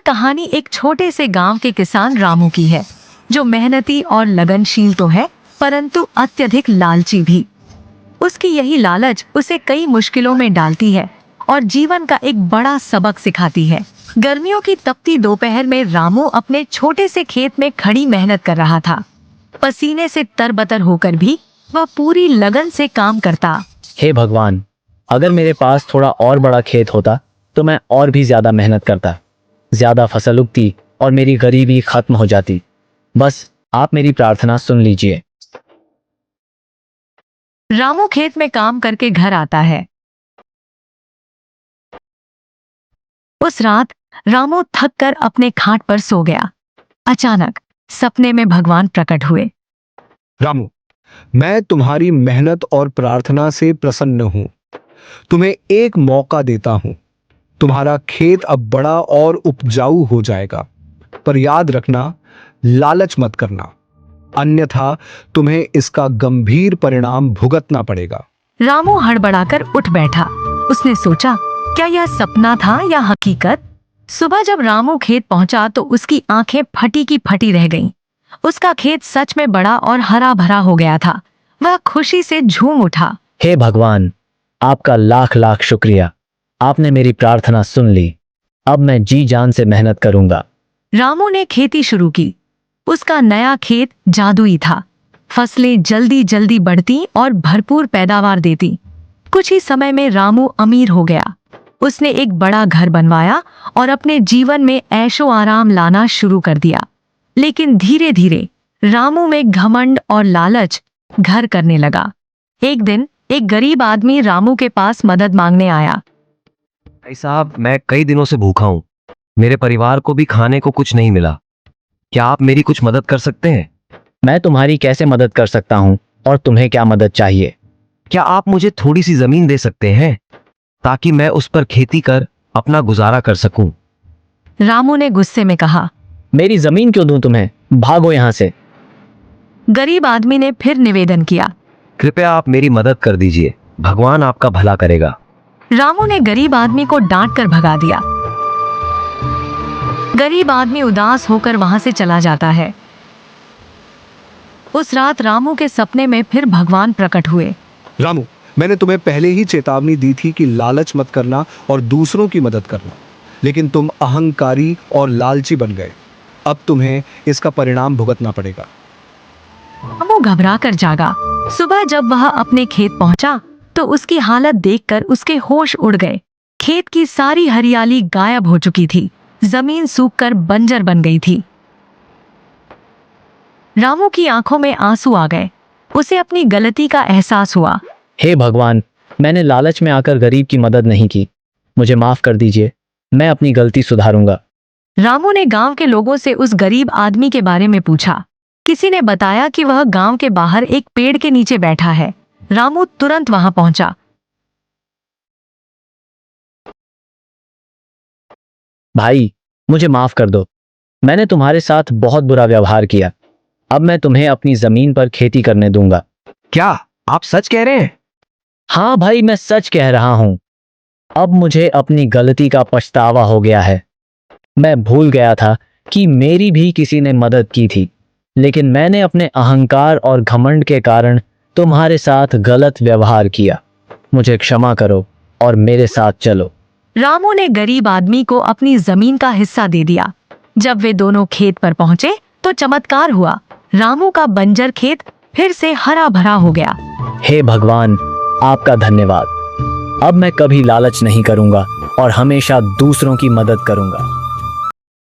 कहानी एक छोटे से गांव के किसान रामू की है, जो मेहनती और लगनशील तो है, परंतु अत्यधिक लालची भी। उसकी यही लालच उसे कई मुश्किलों में डालती है और जीवन का एक बड़ा सबक सिखाती है। गर्मियों की तपती दोपहर में रामू अपने छोटे से खेत में खड़ी मेहनत कर रहा था। पसीने से तरबतर होकर भी वह पूरी लगन से काम करता। हे भगवान, अगर मेरे पास थोड़ा और बड़ा खेत होता तो मैं और भी ज्यादा मेहनत करता, ज्यादा फसल उगती और मेरी गरीबी खत्म हो जाती। बस आप मेरी प्रार्थना सुन लीजिए। रामू खेत में काम करके घर आता है। उस रात रामू थक कर अपने खाट पर सो गया। अचानक सपने में भगवान प्रकट हुए। रामू, मैं तुम्हारी मेहनत और प्रार्थना से प्रसन्न हूं। तुम्हें एक मौका देता हूं। तुम्हारा खेत अब बड़ा और उपजाऊ हो जाएगा, पर याद रखना, लालच मत करना, अन्यथा तुम्हें इसका गंभीर परिणाम भुगतना पड़ेगा। रामू हड़बड़ाकर उठ बैठा। उसने सोचा, क्या यह सपना था या हकीकत? सुबह जब रामू खेत पहुंचा तो उसकी आंखें फटी की फटी रह गईं। उसका खेत सच में बड़ा और हरा भरा हो गया था। वह खुशी से झूम उठा। हे भगवान, आपका लाख लाख शुक्रिया। आपने मेरी प्रार्थना सुन ली। अब मैं जी जान से मेहनत करूंगा। रामू ने खेती शुरू की। उसका नया खेत जादुई था। फसलें जल्दी जल्दी बढ़ती और भरपूर पैदावार देती। कुछ ही समय में रामू अमीर हो गया। उसने एक बड़ा घर बनवाया और अपने जीवन में ऐशो आराम लाना शुरू कर दिया। लेकिन धीरे धीरे रामू में घमंड और लालच घर करने लगा। एक दिन एक गरीब आदमी रामू के पास मदद मांगने आया। भाई साहब, मैं कई दिनों से भूखा हूँ। मेरे परिवार को भी खाने को कुछ नहीं मिला। क्या आप मेरी कुछ मदद कर सकते हैं? मैं तुम्हारी कैसे मदद कर सकता हूँ और तुम्हें क्या मदद चाहिए? क्या आप मुझे थोड़ी सी जमीन दे सकते हैं ताकि मैं उस पर खेती कर अपना गुजारा कर सकूं? रामू ने गुस्से में कहा। मेरी जमीन क्यों दूं तुम्हें? भागो यहाँ से। गरीब आदमी ने फिर निवेदन किया। कृपया आप मेरी मदद कर दीजिए। भगवान आपका भला करेगा। रामू ने गरीब आदमी को डांट कर भगा दिया। गरीब आदमी उदास होकर वहां से चला जाता है। उस रात रामू के सपने में फिर भगवान प्रकट हुए। रामू, मैंने तुम्हें पहले ही चेतावनी दी थी कि लालच मत करना और दूसरों की मदद करना, लेकिन तुम अहंकारी और लालची बन गए। अब तुम्हें इसका परिणाम भुगतना पड़ेगा। रामू घबरा कर जागा। सुबह जब वह अपने खेत पहुंचा तो उसकी हालत देखकर उसके होश उड़ गए। खेत की सारी हरियाली गायब हो चुकी थी। जमीन सूखकर बंजर बन गई थी। रामू की आंखों में आंसू आ गए। उसे अपनी गलती का एहसास हुआ। हे भगवान, मैंने लालच में आकर गरीब की मदद नहीं की। मुझे माफ कर दीजिए। मैं अपनी गलती सुधारूंगा। रामू ने गांव के लोगों से उस गरीब आदमी के बारे में पूछा। किसी ने बताया कि वह गांव के बाहर एक पेड़ के नीचे बैठा है। रामू तुरंत वहां पहुंचा। भाई, मुझे माफ कर दो। मैंने तुम्हारे साथ बहुत बुरा व्यवहार किया। अब मैं तुम्हें अपनी जमीन पर खेती करने दूंगा। क्या आप सच कह रहे हैं? हाँ भाई, मैं सच कह रहा हूं। अब मुझे अपनी गलती का पछतावा हो गया है। मैं भूल गया था कि मेरी भी किसी ने मदद की थी, लेकिन मैंने अपने अहंकार और घमंड के कारण तुम्हारे साथ गलत व्यवहार किया। मुझे क्षमा करो और मेरे साथ चलो। रामू ने गरीब आदमी को अपनी जमीन का हिस्सा दे दिया। जब वे दोनों खेत पर पहुंचे तो चमत्कार हुआ। रामू का बंजर खेत फिर से हरा भरा हो गया। हे भगवान, आपका धन्यवाद। अब मैं कभी लालच नहीं करूंगा और हमेशा दूसरों की मदद करूंगा।